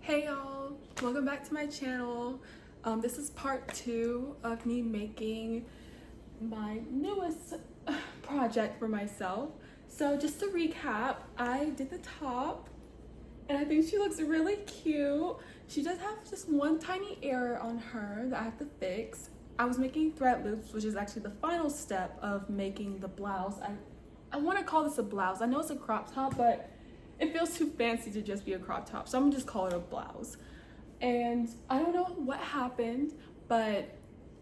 Hey y'all, welcome back to my channel. This is part 2 of me making my newest project for myself. So just to recap, I did the top and I think she looks really cute. She does have just one tiny error on her that I have to fix. I was making thread loops, which is actually the final step of making the blouse. I want to call this a blouse. I know it's a crop top, but it feels too fancy to just be a crop top, so I'm gonna just call it a blouse. And I don't know what happened, but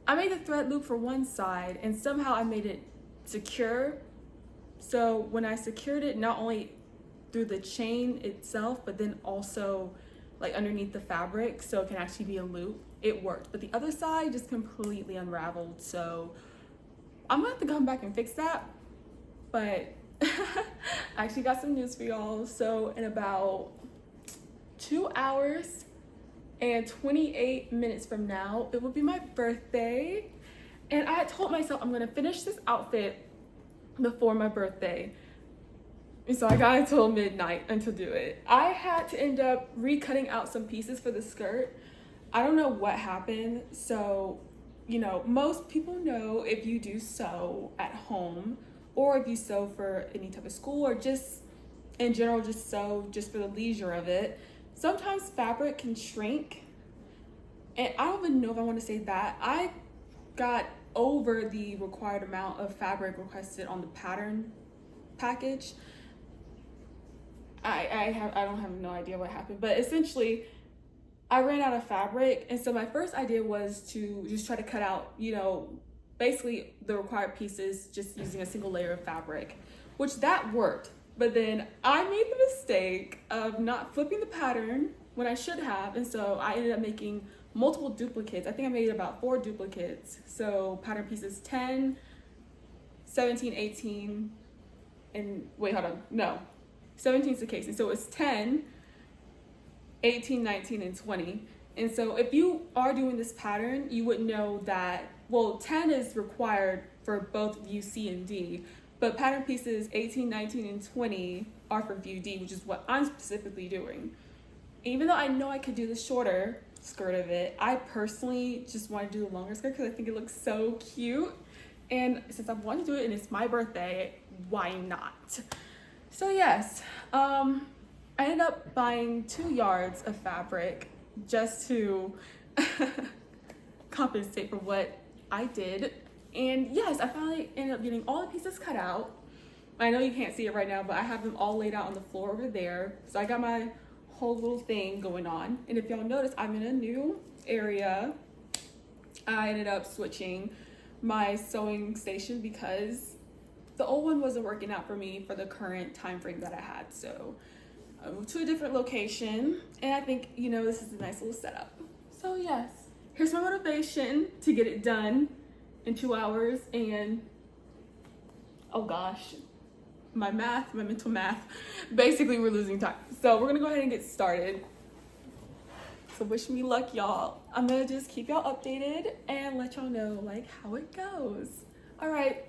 I made the thread loop for one side and somehow I made it secure. So when I secured it, not only through the chain itself, but then also like underneath the fabric, so it can actually be a loop, it worked. But the other side just completely unraveled, so I'm gonna have to come back and fix that. But I actually got some news for y'all. So in about 2 hours and 28 minutes from now, it will be my birthday. And I told myself I'm gonna finish this outfit before my birthday. And so I got until midnight to do it. I had to end up recutting out some pieces for the skirt. I don't know what happened. So, you know, most people know if you do sew at home, or if you sew for any type of school, or just in general, just sew just for the leisure of it, sometimes fabric can shrink. And I don't even know if I want to say that. I got over the required amount of fabric requested on the pattern package. I don't have no idea what happened, but essentially I ran out of fabric. And so my first idea was to just try to cut out, you know, basically the required pieces just using a single layer of fabric, which that worked. But then I made the mistake of not flipping the pattern when I should have, and so I ended up making multiple duplicates. I think I made about 4 duplicates. So pattern pieces 10, 17, 18, and wait, hold on, no, 17 is the case. And so it's 10, 18, 19, and 20. And so if you are doing this pattern, you would know that, well, 10 is required for both view C and D, but pattern pieces 18, 19, and 20 are for view D, which is what I'm specifically doing. Even though I know I could do the shorter skirt of it, I personally just want to do the longer skirt because I think it looks so cute. And since I want to do it and it's my birthday, why not? So yes, I ended up buying 2 yards of fabric just to compensate for what I did. And yes, I finally ended up getting all the pieces cut out. I know you can't see it right now, but I have them all laid out on the floor over there. So I got my whole little thing going on. And if y'all notice, I'm in a new area. I ended up switching my sewing station because the old one wasn't working out for me for the current time frame that I had. So I moved to a different location, and I think, you know, this is a nice little setup. So yes, here's my motivation to get it done in 2 hours. And oh gosh, my mental math, basically we're losing time. So we're gonna go ahead and get started. So wish me luck, y'all. I'm gonna just keep y'all updated and let y'all know like how it goes. All right,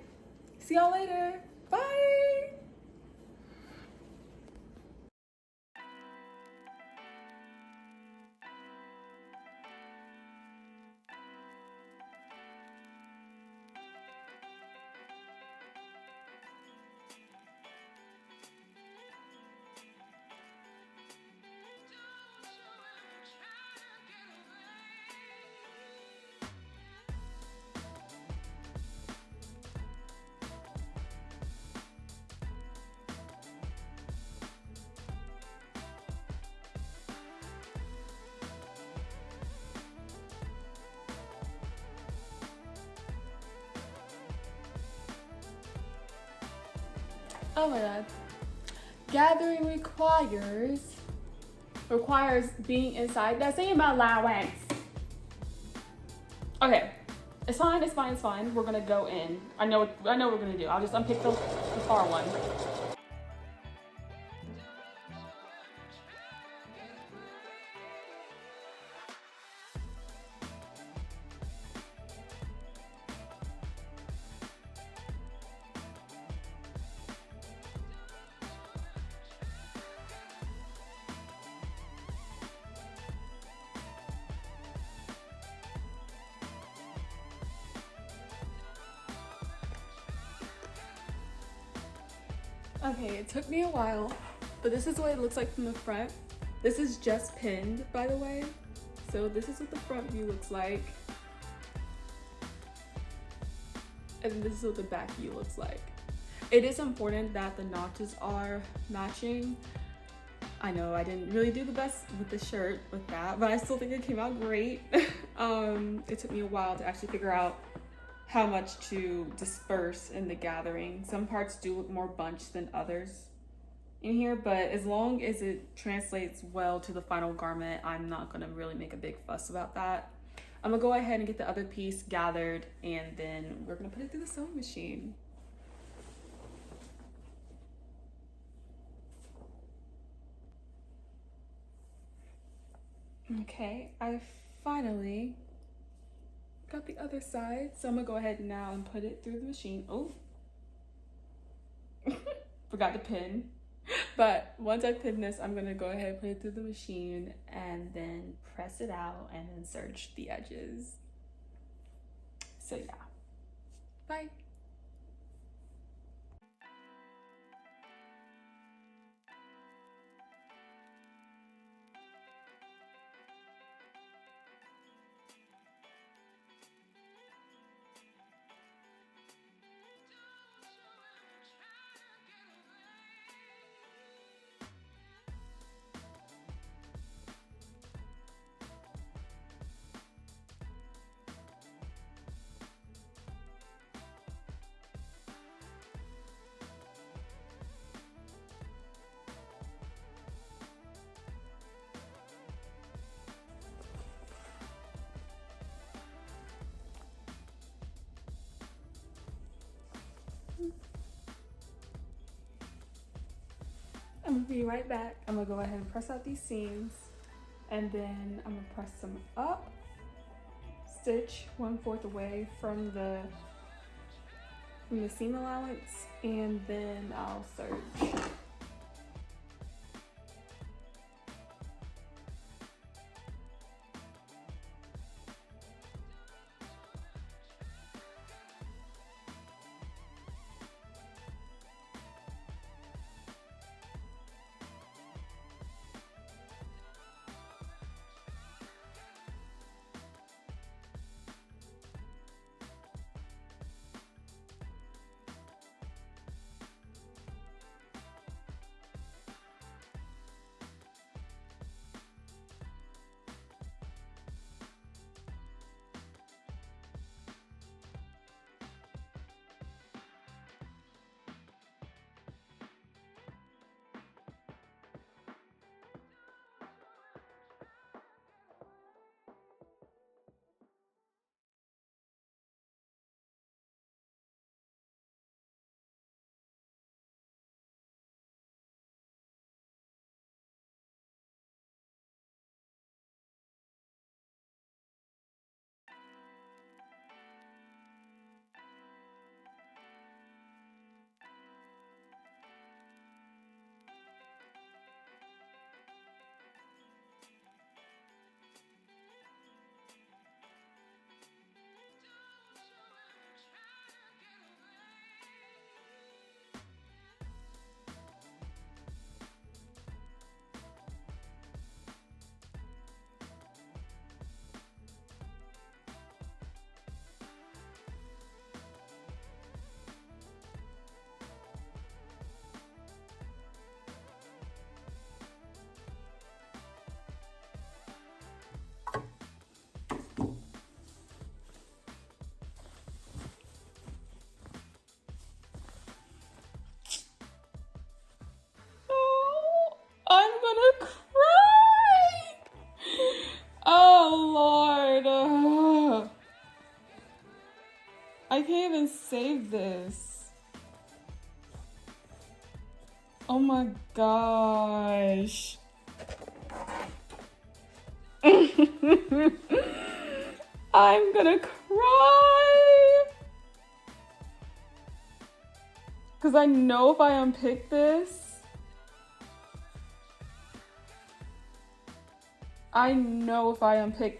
see y'all later. Bye. Oh my god. Gathering requires being inside. That's saying about allowance. Okay. It's fine. We're gonna go in. I know what we're gonna do. I'll just unpick the far one. Okay, it took me a while, but this is what it looks like from the front. This is just pinned, by the way. So this is what the front view looks like. And this is what the back view looks like. It is important that the notches are matching. I know I didn't really do the best with the shirt with that, but I still think it came out great. It took me a while to actually figure out how much to disperse in the gathering. Some parts do look more bunched than others in here, but as long as it translates well to the final garment, I'm not gonna really make a big fuss about that. I'm gonna go ahead and get the other piece gathered, and then we're gonna put it through the sewing machine. Okay, I finally got the other side, so I'm gonna go ahead now and put it through the machine. Oh, forgot to pin. But once I pin this, I'm gonna go ahead and put it through the machine and then press it out and then serge the edges. So yeah, bye. I'm gonna be right back. I'm gonna go ahead and press out these seams, and then I'm gonna press them up, stitch 1/4 away from the seam allowance, and then I'll serge. I'm gonna cry. Oh Lord. I can't even save this. Oh my gosh. I'm gonna cry. Because I know if I unpick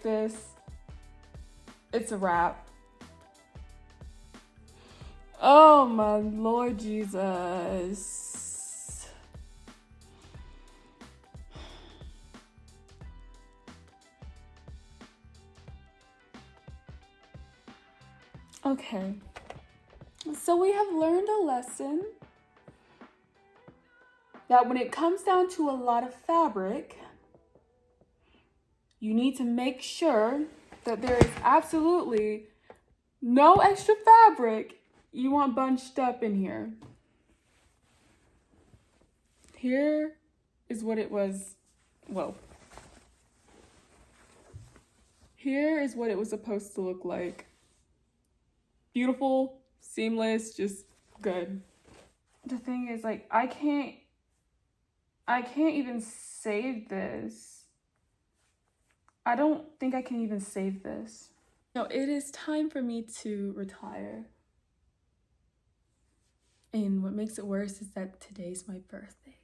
this, it's a wrap. Oh my Lord Jesus. Okay, so we have learned a lesson that when it comes down to a lot of fabric, you need to make sure that there is absolutely no extra fabric you want bunched up in here. Here is what it was, whoa. Here is what it was supposed to look like. Beautiful, seamless, just good. The thing is, like, I can't even save this. I don't think I can even save this. No, it is time for me to retire. And what makes it worse is that today's my birthday.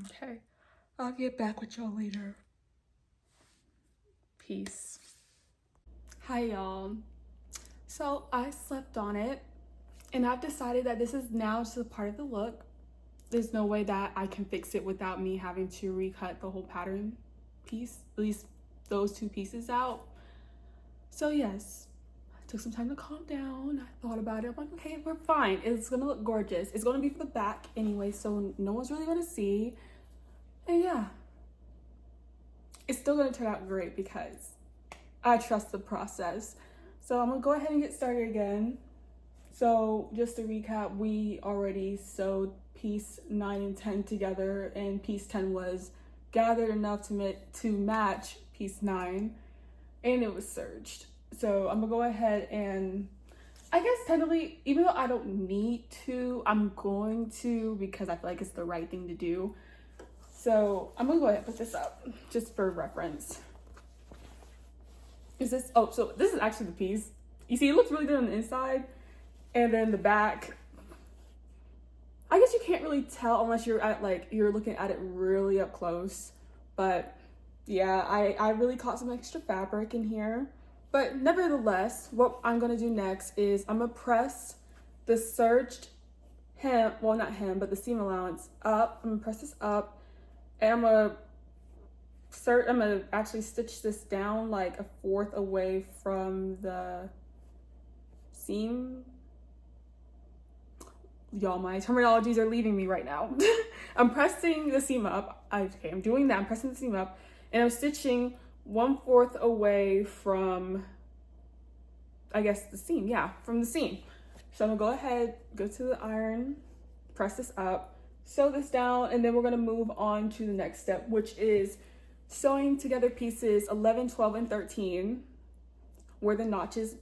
Okay, I'll get back with y'all later. Peace. Hi, y'all. So I slept on it, and I've decided that this is now just a part of the look. There's no way that I can fix it without me having to recut the whole pattern piece, at least those two pieces out. So yes, I took some time to calm down. I thought about it. I'm like, okay, we're fine. It's gonna look gorgeous. It's gonna be for the back anyway, so no one's really gonna see. And yeah, it's still gonna turn out great because I trust the process. So I'm gonna go ahead and get started again. So just to recap, we already sewed piece 9 and 10 together, and piece 10 was gathered enough to match piece 9, and it was serged. So I'm gonna go ahead and, I guess technically, even though I don't need to, I'm going to because I feel like it's the right thing to do. So I'm gonna go ahead and put this up just for reference. Is this, oh, so this is actually the piece. You see, it looks really good on the inside, and then the back, I guess you can't really tell unless you're at, like, you're looking at it really up close. But yeah, I really caught some extra fabric in here. But nevertheless, what I'm gonna do next is I'm gonna press the serged hem, well, not hem, but the seam allowance up. I'm gonna press this up, and I'm gonna actually stitch this down like 1/4 away from the seam. Y'all, my terminologies are leaving me right now. I'm pressing the seam up. Okay, I'm doing that. I'm pressing the seam up, and I'm stitching 1/4 away from, I guess, the seam. Yeah, from the seam. So I'm gonna go ahead, go to the iron, press this up, sew this down, and then we're gonna move on to the next step, which is sewing together pieces 11, 12, and 13, where the notches,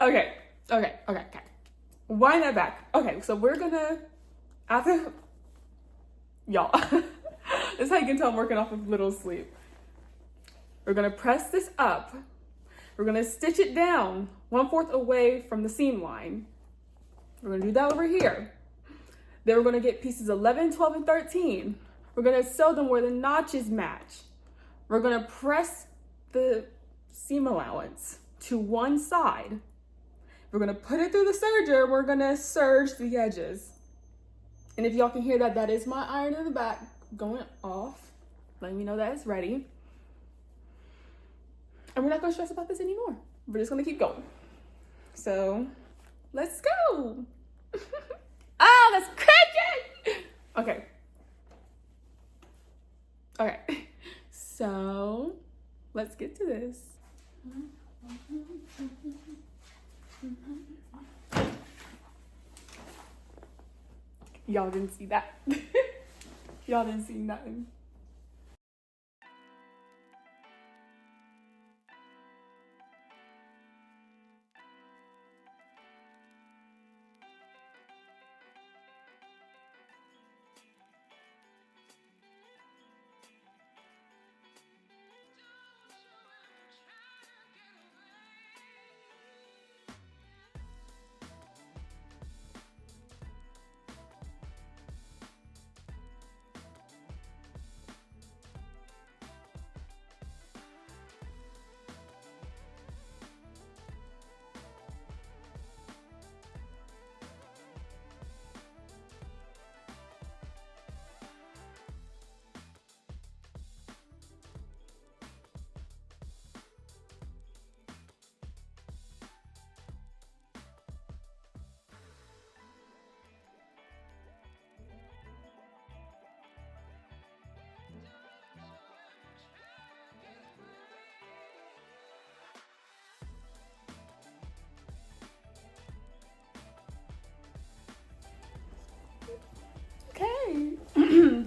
okay. Wind that back. Okay, so we're gonna, after, y'all, this is how you can tell I'm working off of little sleep. We're gonna press this up. We're gonna stitch it down 1/4 away from the seam line. We're gonna do that over here. Then we're gonna get pieces 11, 12, and 13. We're gonna sew them where the notches match. We're gonna press the seam allowance to one side. We're gonna put it through the serger. We're gonna serge the edges. And if y'all can hear that, that is my iron in the back going off. Letting me know that it's ready. And we're not gonna stress about this anymore. We're just gonna keep going. So, let's go. Ah, that's crazy. Okay. So, let's get to this. Y'all didn't see that. Y'all didn't see nothing.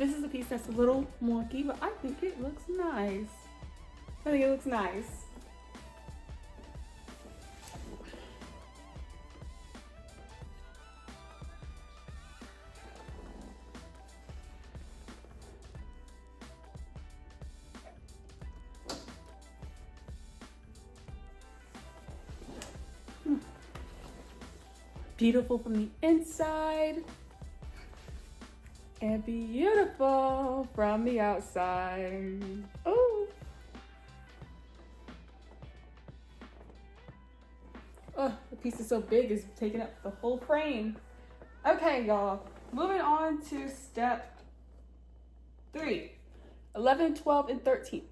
This is a piece that's a little wonky, but I think it looks nice. I think it looks nice. Beautiful from the inside and beautiful from the outside. Oh, the piece is so big, it's taking up the whole frame. Okay, y'all, moving on to step 3, 11, 12, and 13.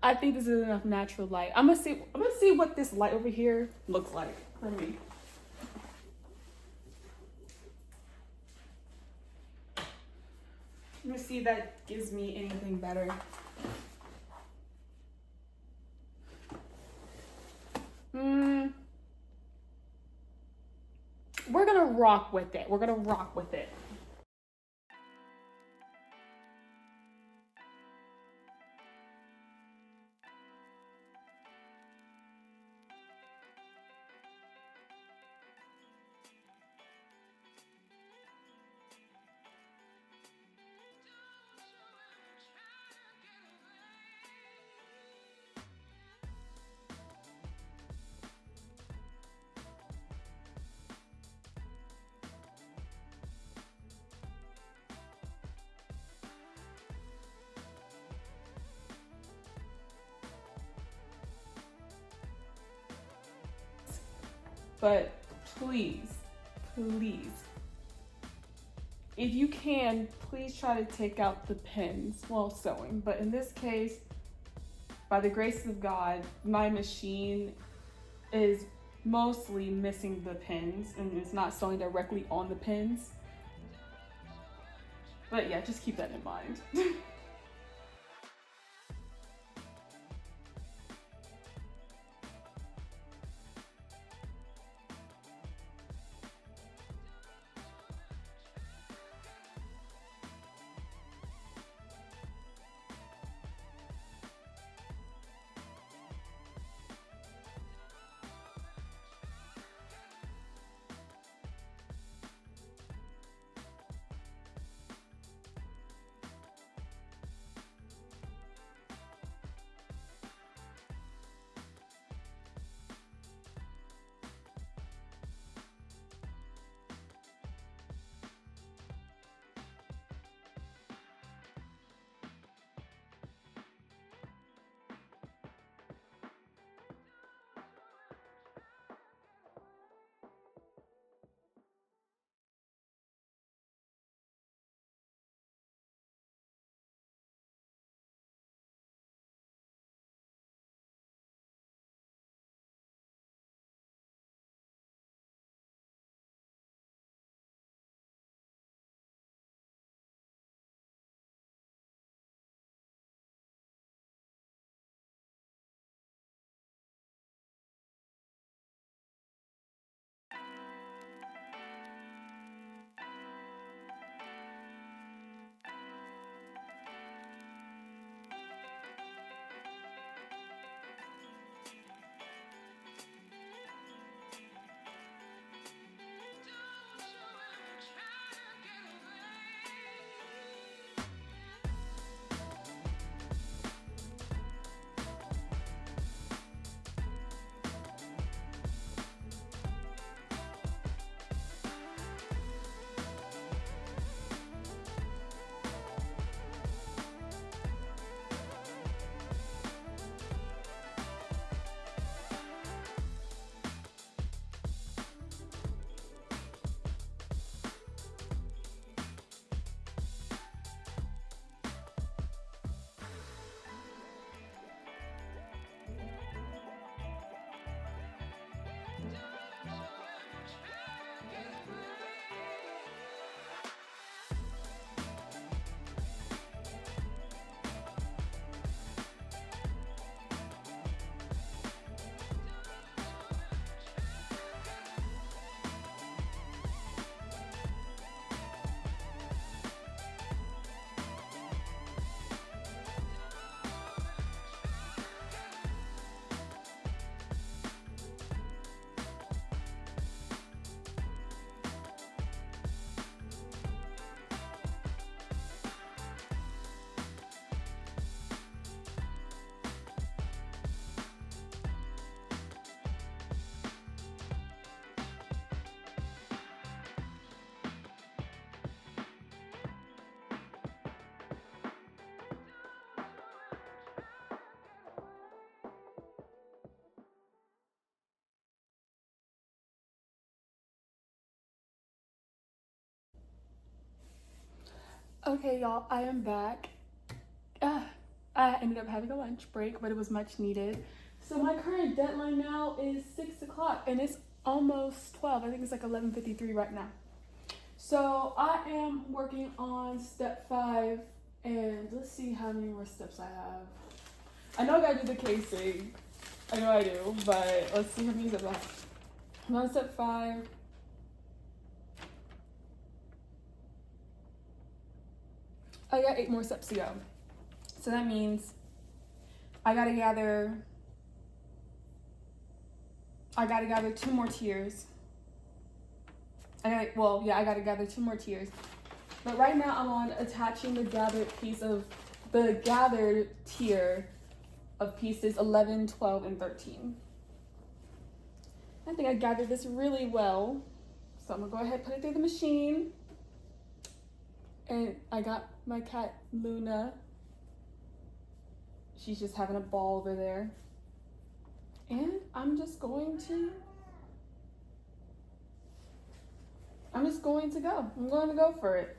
I think this is enough natural light. I'm gonna see what this light over here looks like for me. Let me see if that gives me anything better. We're gonna rock with it. We're gonna rock with it. But please, if you can, please try to take out the pins while sewing. But in this case, by the grace of God, my machine is mostly missing the pins and it's not sewing directly on the pins. But yeah, just keep that in mind. Okay, y'all, I am back. I ended up having a lunch break, but it was much needed. So my current deadline now is 6 o'clock, and it's almost 12. I think it's like 11:53 right now. So I am working on step 5, and let's see how many more steps I have. I know I gotta do the casing. I know I do, but let's see how many steps I have. I'm on step 5. I got 8 more steps to go. So that means I gotta gather 2 more tiers. I gotta gather 2 more tiers. But right now I'm on attaching the gathered tier of pieces 11, 12, and 13. I think I gathered this really well. So I'm gonna go ahead and put it through the machine. And I got my cat Luna. She's just having a ball over there. And I'm just going to go. I'm going to go for it.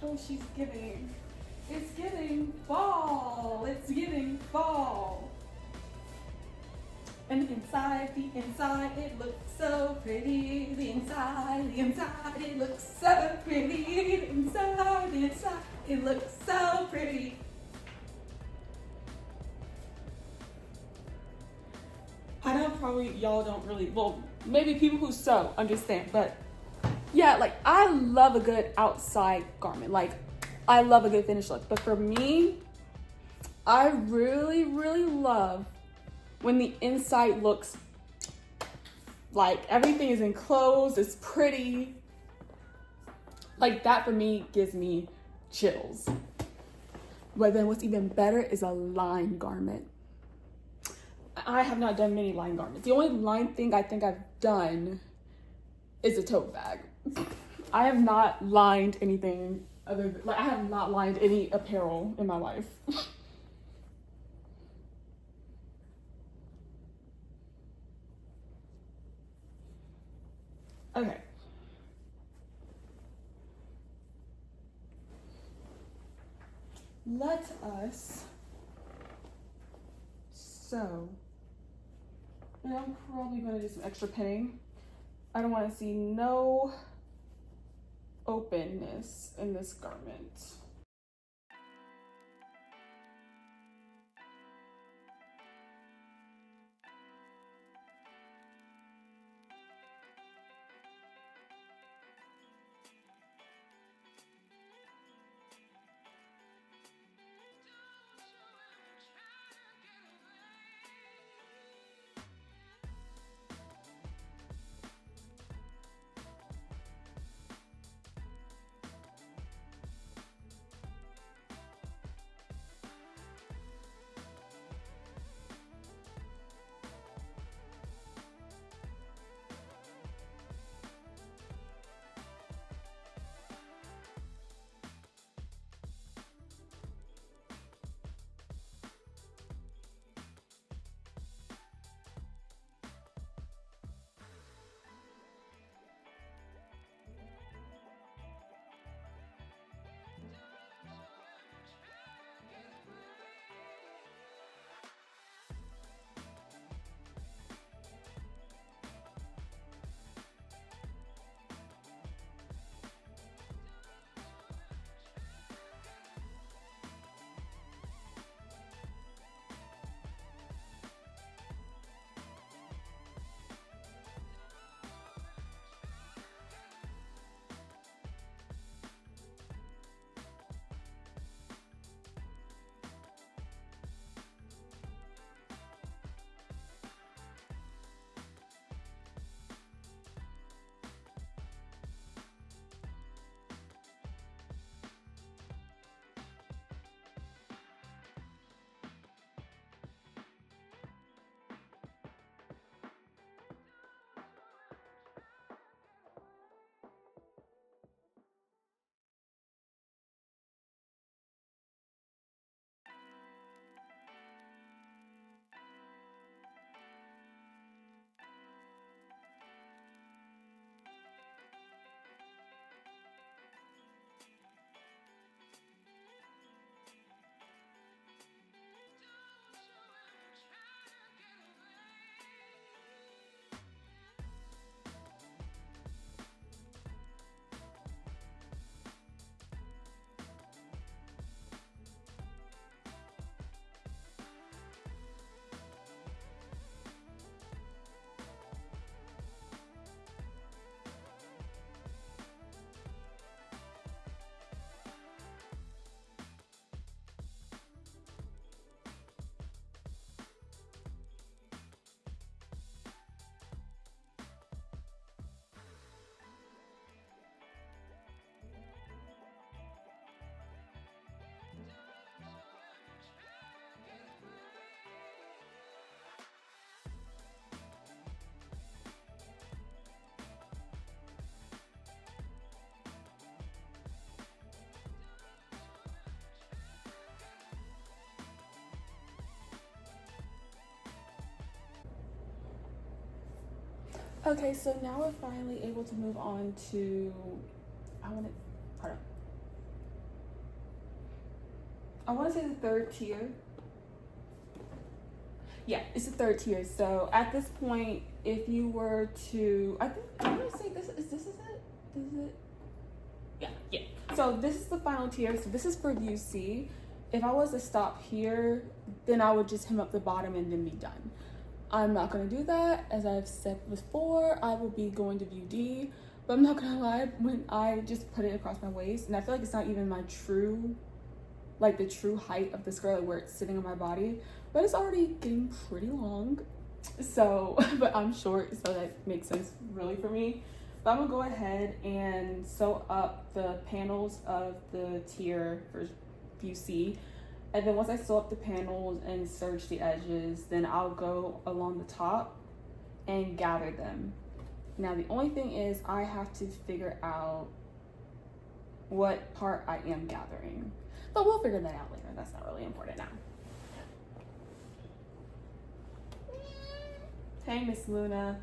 Oh, she's giving. It's giving fall. It's giving fall. And inside, it looks so pretty. The inside, it looks so pretty. The inside, it looks so pretty. I know probably y'all don't really, well, maybe people who sew understand, but yeah, like I love a good outside garment. Like I love a good finished look. But for me, I really, really love when the inside looks like everything is enclosed, it's pretty. Like that for me gives me chills. But then what's even better is a lined garment. I have not done many lined garments. The only lined thing I think I've done is a tote bag. I have not lined anything other than, like I have not lined any apparel in my life. Okay. Let us sew. And I'm probably going to do some extra pinning. I don't want to see no openness in this garment. Okay, so now we're finally able to move on to, pardon. I want to say the third tier. Yeah, it's the third tier. So at this point, if you were to, I'm gonna say this is it? Is it? Yeah. So this is the final tier. So this is for view C. If I was to stop here, then I would just hem up the bottom and then be done. I'm not gonna do that. As I've said before, I will be going to view D, but I'm not gonna lie, when I just put it across my waist, and I feel like it's not even my true, like the true height of the skirt where it's sitting on my body, but it's already getting pretty long. So, but I'm short, so that makes sense really for me. But I'm gonna go ahead and sew up the panels of the tier for view C. And then once I sew up the panels and serge the edges, then I'll go along the top and gather them. Now the only thing is I have to figure out what part I am gathering. But we'll figure that out later. That's not really important now. Hey, Miss Luna.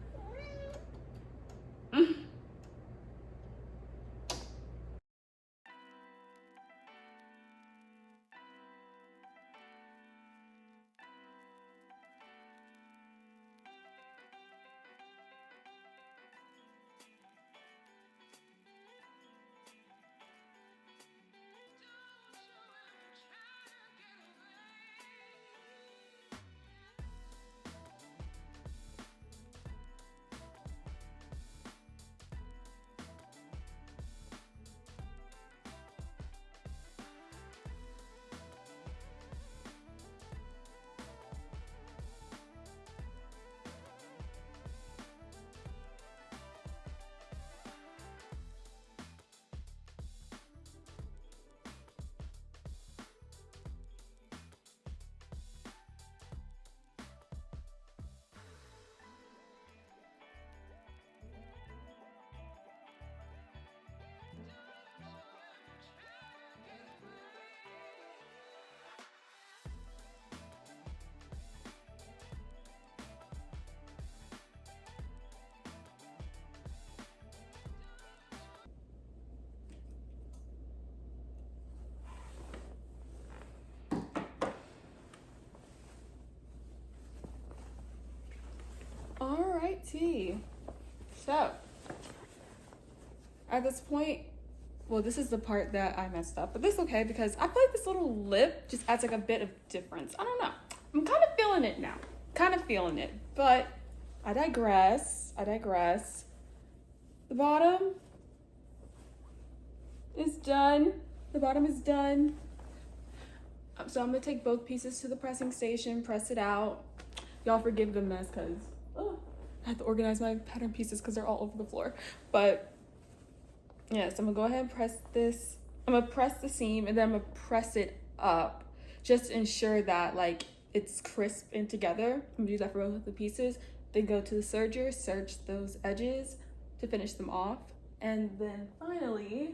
Alrighty. So, at this point, well, this is the part that I messed up, but this is okay because I feel like this little lip just adds like a bit of difference. I don't know. I'm kind of feeling it now. Kind of feeling it, but I digress. The bottom is done. The bottom is done. So I'm gonna take both pieces to the pressing station, press it out. Y'all forgive the mess because I have to organize my pattern pieces because they're all over the floor. But yes, I'm gonna go ahead and press this. I'm gonna press the seam and then I'm gonna press it up just to ensure that like it's crisp and together. I'm gonna do that for both of the pieces. Then go to the serger, serge those edges to finish them off. And then finally,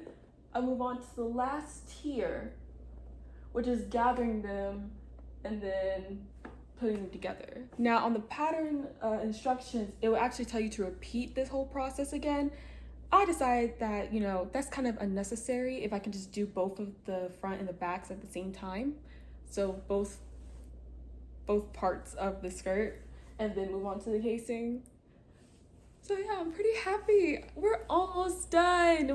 I move on to the last tier, which is gathering them and then putting them together. Now on the pattern instructions, it will actually tell you to repeat this whole process again. I decided that, you know, that's kind of unnecessary if I can just do both of the front and the backs at the same time. So both parts of the skirt and then move on to the casing. So yeah, I'm pretty happy. We're almost done.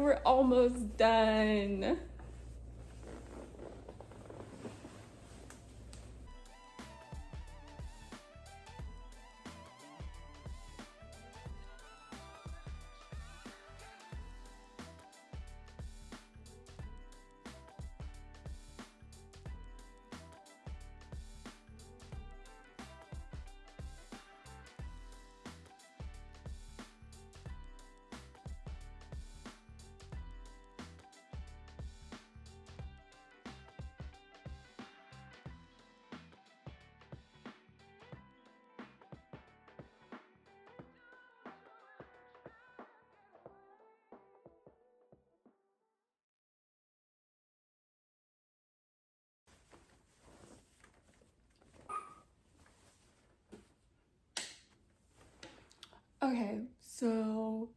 Okay, So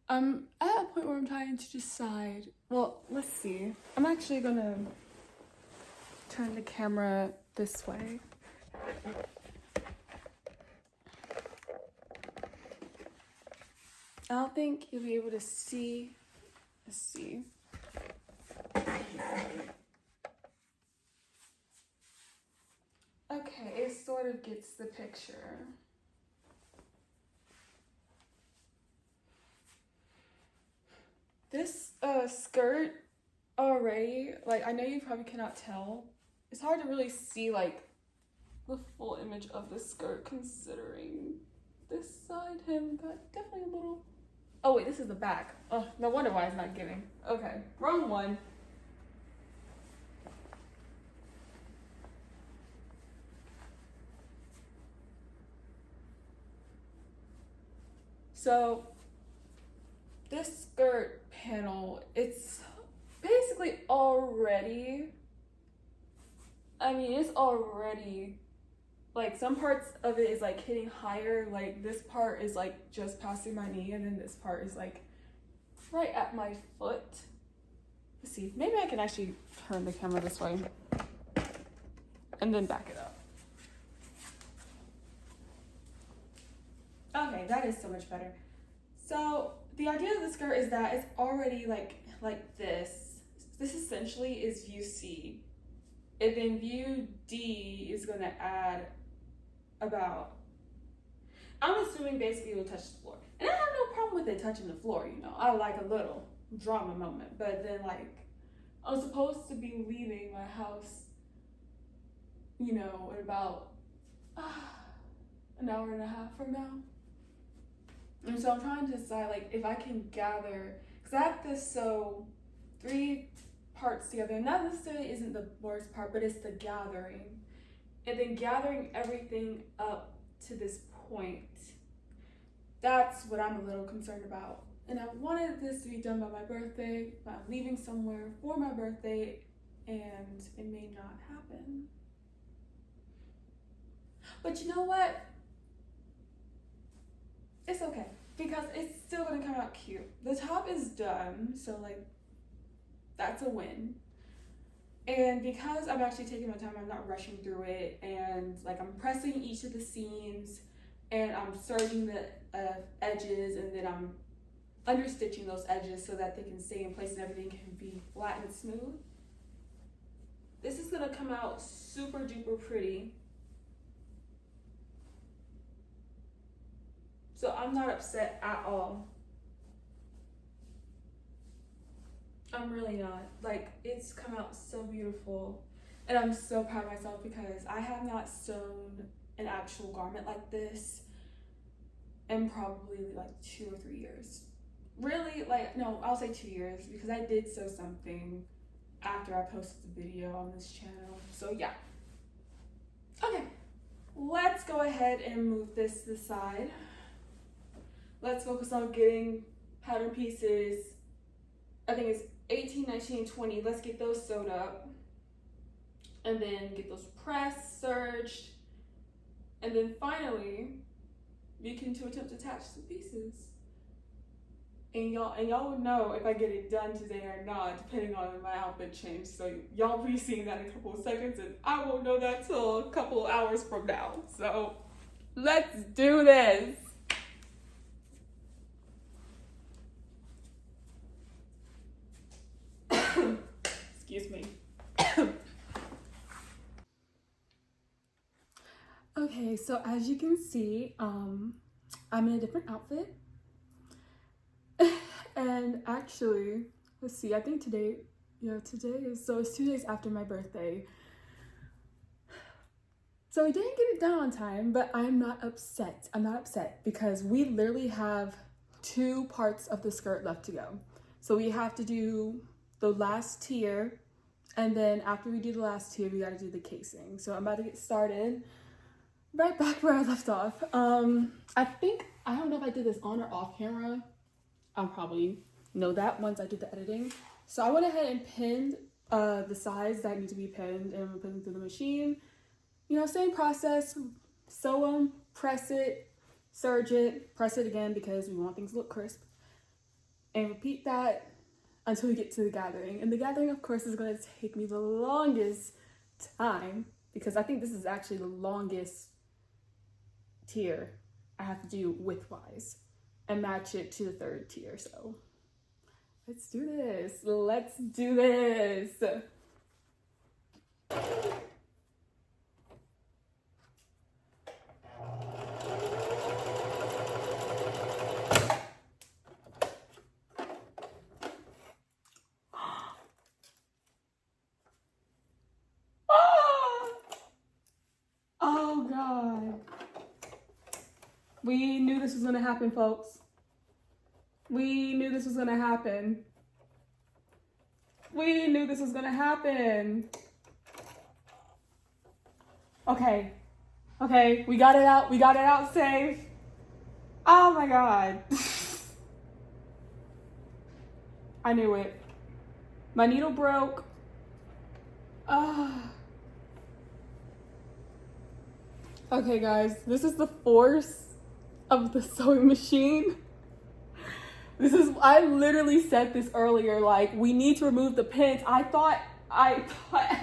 I'm at a point where I'm trying to decide. Well, let's see. I'm actually gonna turn the camera this way. I don't think you'll be able to see. Let's see. Okay, it sort of gets the picture. This skirt already, like, I know you probably cannot tell. It's hard to really see like the full image of the skirt considering this side hem got definitely a little. Oh wait, this is the back. Oh, no wonder why it's not giving. Okay, wrong one. So this skirt panel, it's basically already, it's already, like, some parts of it is like hitting higher, like this part is like just passing my knee, and then this part is like right at my foot. Let's see, maybe I can actually turn the camera this way and then back it up. Okay, that is so much better. So the idea of the skirt is that it's already like this. This essentially is view C. And then view D is gonna add about, I'm assuming basically it will touch the floor. And I have no problem with it touching the floor, you know. I like a little drama moment. But then like, I'm supposed to be leaving my house, you know, in about an hour and a half from now. And so I'm trying to decide like if I can gather, because I have to sew 3 parts together, and that necessarily isn't the worst part, but it's the gathering. And then gathering everything up to this point. That's what I'm a little concerned about. And I wanted this to be done by my birthday, but I'm leaving somewhere for my birthday, and it may not happen. But you know what? It's okay, because it's still gonna come out cute. The top is done, so like, that's a win. And because I'm actually taking my time, I'm not rushing through it, and like I'm pressing each of the seams, and I'm serging the edges, and then I'm understitching those edges so that they can stay in place and everything can be flat and smooth. This is gonna come out super duper pretty. So I'm not upset at all. I'm really not. Like, it's come out so beautiful. And I'm so proud of myself because I have not sewn an actual garment like this in probably like 2 or 3 years. Really, like, no, I'll say 2 years, because I did sew something after I posted the video on this channel. So yeah. Okay, let's go ahead and move this to the side. Let's focus on getting pattern pieces. I think it's 18, 19, and 20. Let's get those sewed up. And then get those pressed, serged. And then finally, begin to attempt to attach the pieces. And y'all will know if I get it done today or not, depending on my outfit change. So y'all be seeing that in a couple of seconds, and I won't know that till a couple of hours from now. So let's do this. Excuse me. Okay, so as you can see, I'm in a different outfit. And actually, let's see, I think today it's 2 days after my birthday. So I didn't get it done on time, but I'm not upset. I'm not upset because we literally have 2 parts of the skirt left to go. So we have to do the last tier, and then after we do the last tier, we got to do the casing. So I'm about to get started right back where I left off. I don't know if I did this on or off camera. I'll probably know that once I do the editing. So I went ahead and pinned the sides that need to be pinned, and I'm putting them through the machine. You know, same process, sew them, press it, serge it, press it again because we want things to look crisp, and repeat that until we get to the gathering. And the gathering, of course, is going to take me the longest time because I think this is actually the longest tier I have to do widthwise and match it to the third tier. So let's do this. Let's do this. Oh God. We knew this was gonna happen, folks. We knew this was gonna happen. We knew this was gonna happen. Okay. Okay, we got it out. We got it out safe. Oh my God. I knew it. My needle broke. Okay, guys, this is the force of the sewing machine. I literally said this earlier, like, we need to remove the pins. I thought I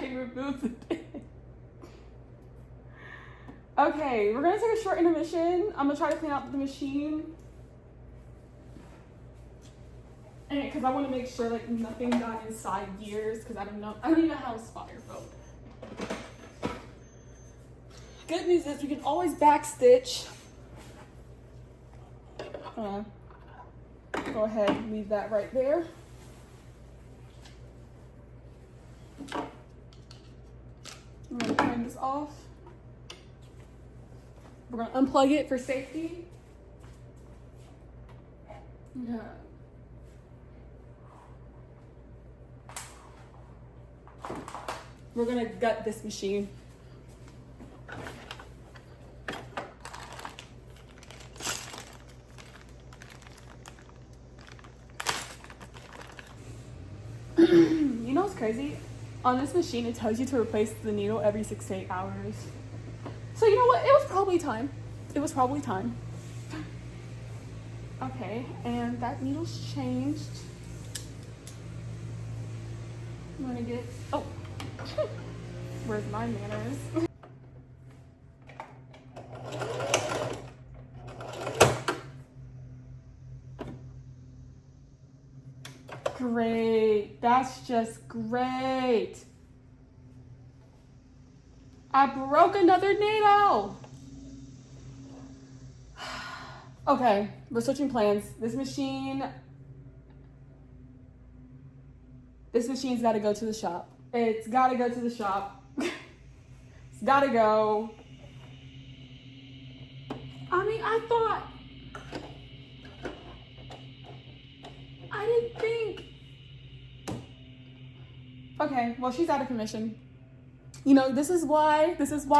removed the pins. Okay, we're gonna take a short intermission. I'm gonna try to clean out the machine. And because I want to make sure like nothing got inside gears, because I don't even know how to spot your broke. Good news is we can always backstitch. Go ahead and leave that right there. I'm gonna turn this off. We're gonna unplug it for safety. Yeah. We're gonna gut this machine. You know what's crazy? On this machine, it tells you to replace the needle every 6 to 8 hours. So you know what? It was probably time. It was probably time. Okay, and that needle's changed. I'm gonna get, oh, where's my manners? Great, that's just great. I broke another needle. Okay, we're switching plans. This machine's gotta go to the shop. It's gotta go to the shop. It's gotta go. I mean, I didn't think. Okay, well, she's out of commission. You know, this is why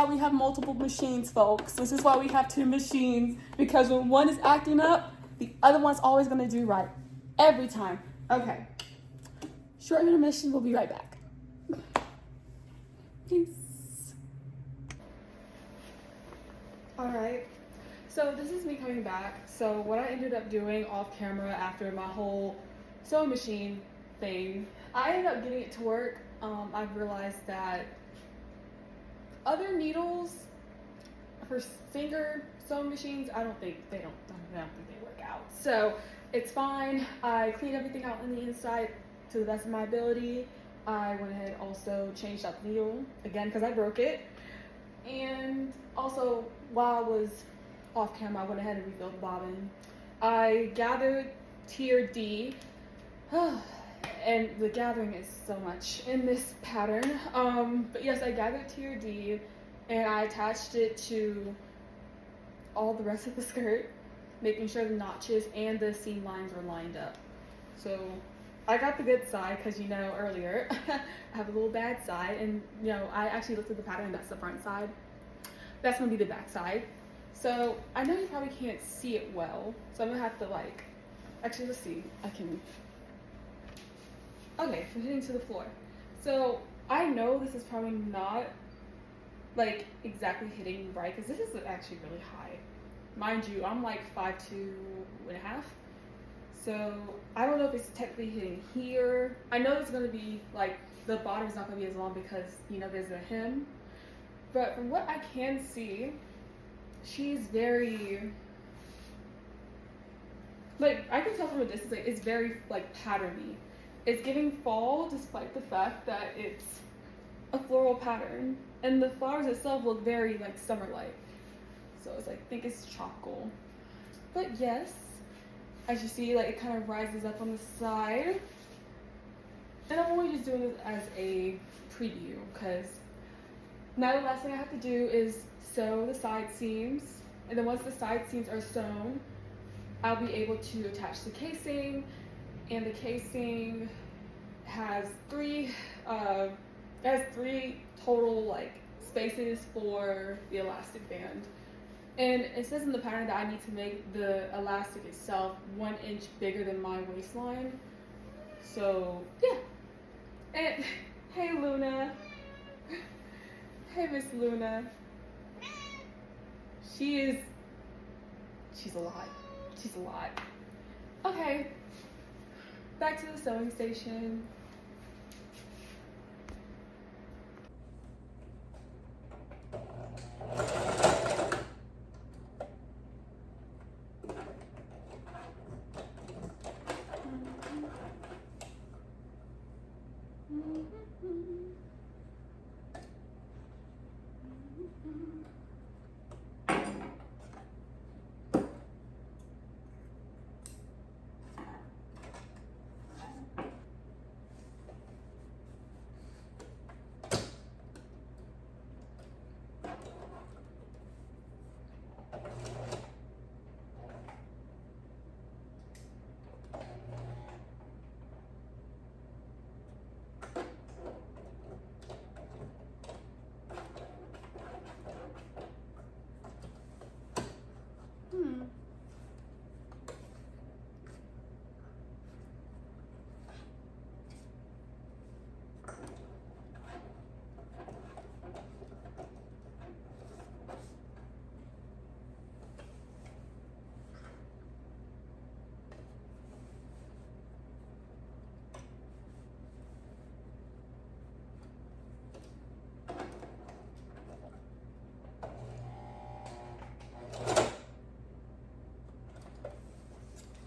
we have multiple machines, folks. This is why we have 2 machines, because when one is acting up, the other one's always gonna do right. Every time. Okay. Short intermission, we'll be right back. Peace. All right. So this is me coming back. So what I ended up doing off camera after my whole sewing machine thing, I ended up getting it to work. I've realized that other needles for finger sewing machines, I don't think they work out. So it's fine. I cleaned everything out on the inside to the best of my ability. I went ahead and also changed out the needle again because I broke it. And also, while I was off camera, I went ahead and refilled the bobbin. I gathered tier D. And the gathering is so much in this pattern. But yes, I gathered tier D and I attached it to all the rest of the skirt, making sure the notches and the seam lines were lined up. So I got the good side because, you know, earlier I have a little bad side, and you know, I actually looked at the pattern. That's the front side. That's gonna be the back side. So I know you probably can't see it well, so I'm gonna have to like, actually, let's see. Okay, from hitting to the floor. So I know this is probably not like exactly hitting right, because this is actually really high. Mind you, I'm like 5'2.5". So I don't know if it's technically hitting here. I know it's gonna be like, the bottom's not gonna be as long because, you know, there's a hem. But from what I can see, she's very, like, I can tell from a distance, like, it's very, like, patterny. It's giving fall despite the fact that it's a floral pattern. And the flowers itself look very, like, summer-like. So it's like, I think it's tropical. But yes, as you see, like, it kind of rises up on the side. And I'm only just doing this as a preview because now the last thing I have to do is sew the side seams. And then once the side seams are sewn, I'll be able to attach the casing. And the casing has three total like spaces for the elastic band. And it says in the pattern that I need to make the elastic itself 1 inch bigger than my waistline. So yeah. And hey Luna. Hey Miss Luna. She's a lot. She's a lot. Okay. Back to the sewing station.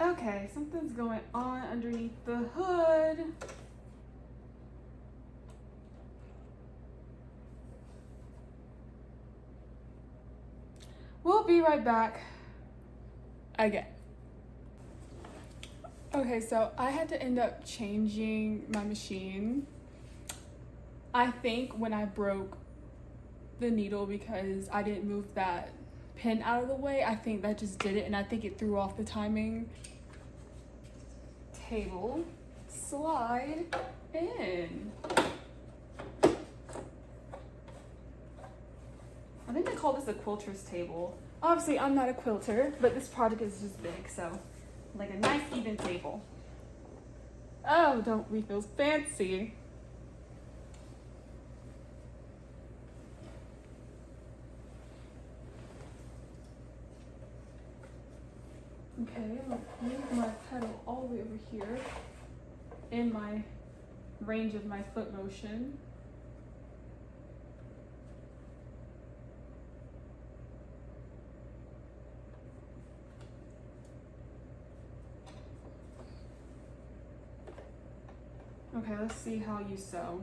Okay, something's going on underneath the hood. We'll be right back again. Okay, so I had to end up changing my machine. I think when I broke the needle because I didn't move that pin out of the way, I think that just did it, and I think it threw off the timing. Table, slide in. I think they call this a quilter's table. Obviously, I'm not a quilter, but this project is just big, so like a nice even table. Oh, don't we feel fancy? Okay, I'm gonna move my pedal all the way over here in my range of my foot motion. Okay, let's see how you sew.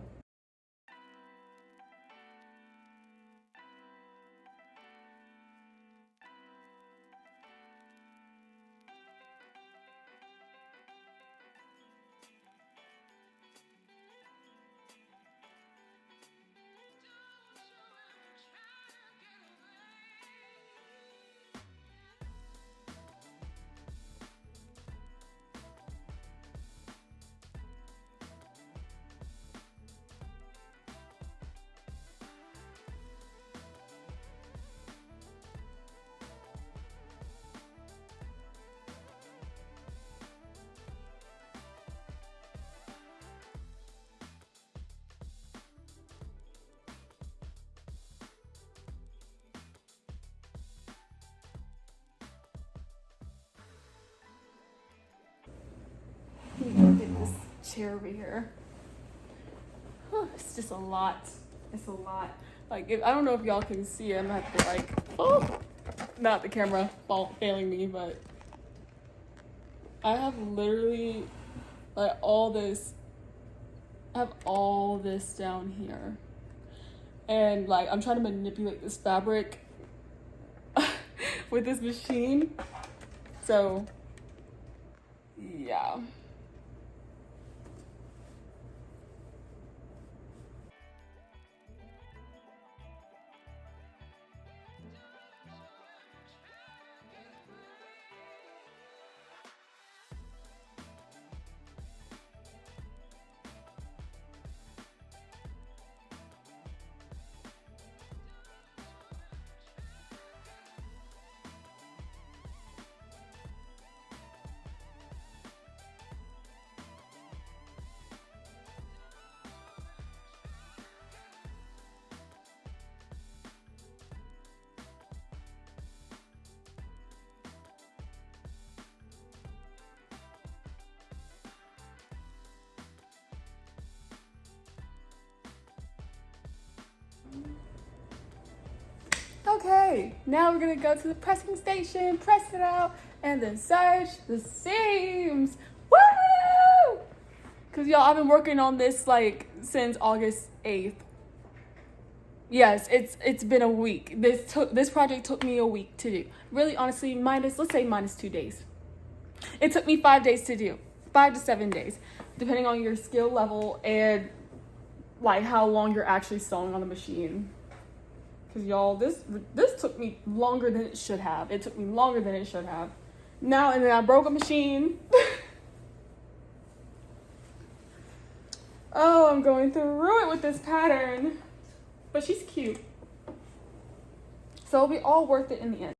chair over here. Whew, it's just a lot. It's a lot. Like, I don't know if y'all can see it. I'm gonna have to like, oh, not the camera failing me, but I have literally like all this. I have all this down here, and like I'm trying to manipulate this fabric with this machine. So, yeah. Okay, now we're gonna go to the pressing station, press it out, and then search the seams. Woo! Cause y'all, I've been working on this like since August 8th. Yes, it's been a week. This project took me a week to do. Really, honestly, let's say minus 2 days. It took me 5 days to do, 5 to 7 days, depending on your skill level and like how long you're actually sewing on the machine. Cause y'all, this took me longer than it should have. It took me longer than it should have. Now and then I broke a machine. Oh, I'm going through it with this pattern. But she's cute. So it'll be all worth it in the end.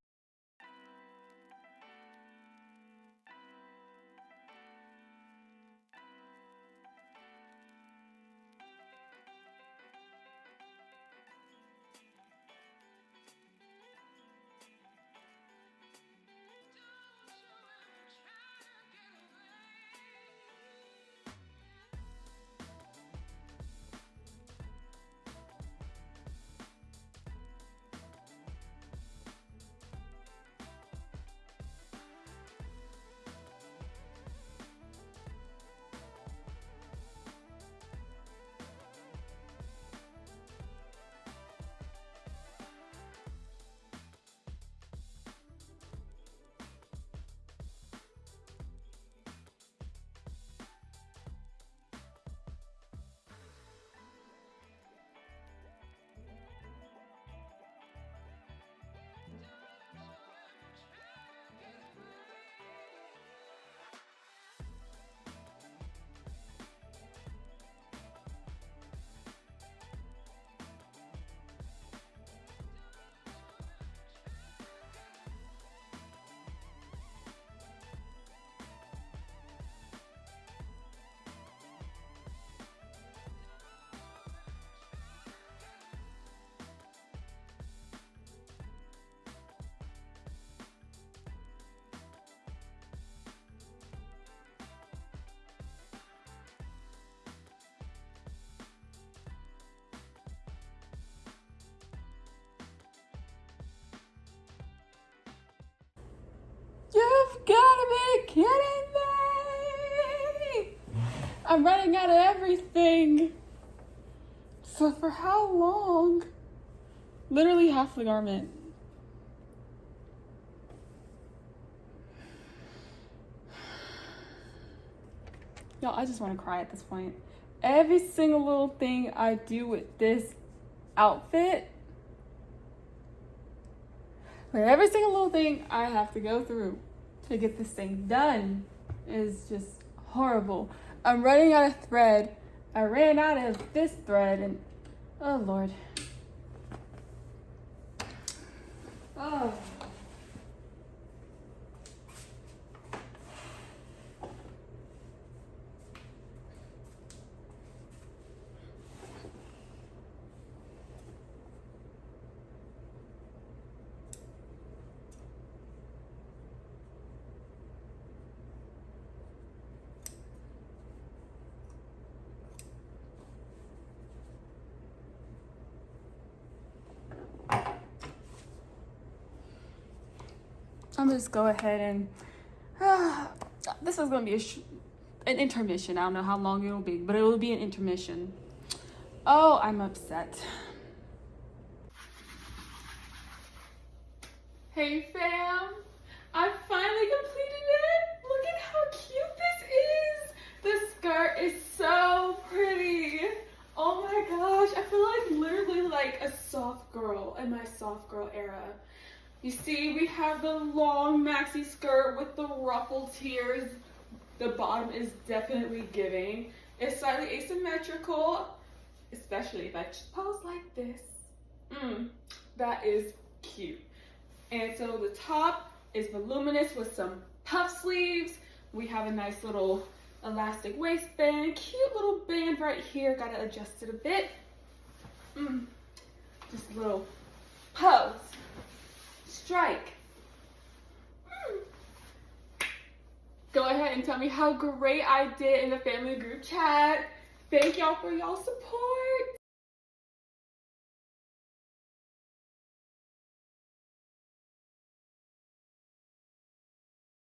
You've gotta be kidding me! I'm running out of everything. So for how long? Literally half the garment. Y'all, I just want to cry at this point. Every single little thing I do with this outfit, like every single little thing I have to go through to get this thing done is just horrible. I'm running out of thread. I ran out of this thread and oh Lord. Oh. I'm just go ahead and this is gonna be an intermission. I don't know how long it'll be, but it will be an intermission. Oh, I'm upset. Hey fam, I finally completed it. Look at how cute this is. The skirt is so pretty. Oh my gosh, I feel like literally like a soft girl in my soft girl era. You see, we have the long maxi skirt with the ruffled tiers. The bottom is definitely giving. It's slightly asymmetrical, especially if I pose like this. That is cute. And so the top is voluminous with some puff sleeves. We have a nice little elastic waistband, cute little band right here. Gotta adjust it a bit. Just a little pose, strike. Go ahead and tell me how great I did in the family group chat. Thank y'all for y'all support.